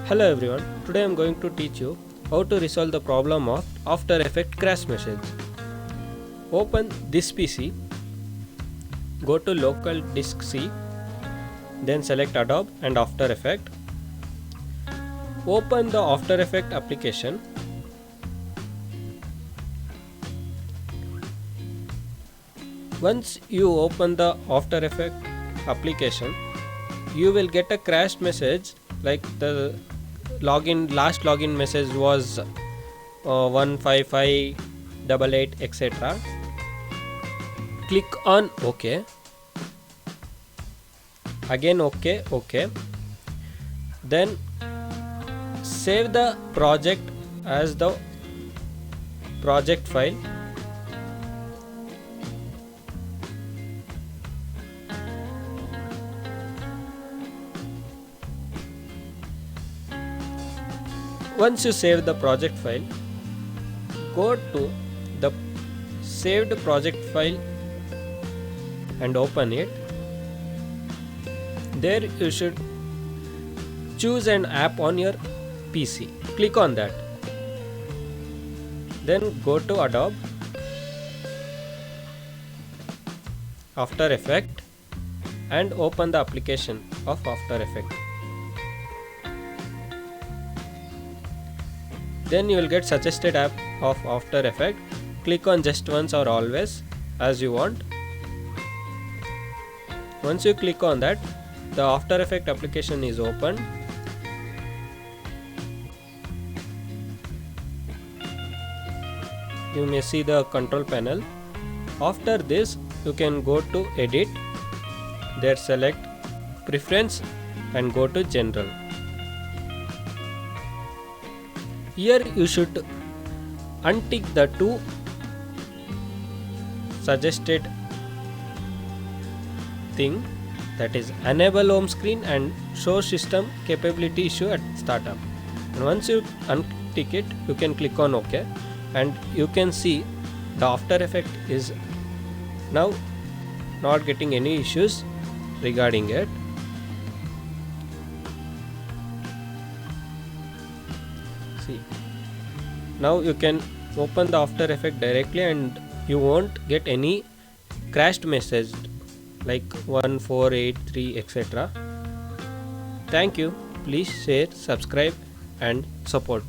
Hello everyone, today I am going to teach you how to resolve the problem of After Effects crash message. Open this PC, go to local disk C, then select Adobe and After Effects. Open the After Effects application. Once you open the After Effects application, you will get a crash message like the last login message was 15588 etc. Click on OK. Again OK. Then save the project as the project file. Once you save the project file, go to the saved project file and open it. There you should choose an app on your PC. Click on that. Then go to Adobe, After Effects, and open the application of After Effects. Then you will get suggested app of After Effects. Click on just once or always as you want. Once you click on that, the After Effects application is opened. You may see the control panel. After this, you can go to Edit, there select Preference and go to General. Here you should untick the two suggested thing, that is enable home screen and show system capability issue at startup. And once you untick it, you can click on OK and you can see the After Effects is now not getting any issues regarding it. See, now you can open the After Effects directly and you won't get any crashed message like 1483 etc. Thank you. Please share, subscribe and support.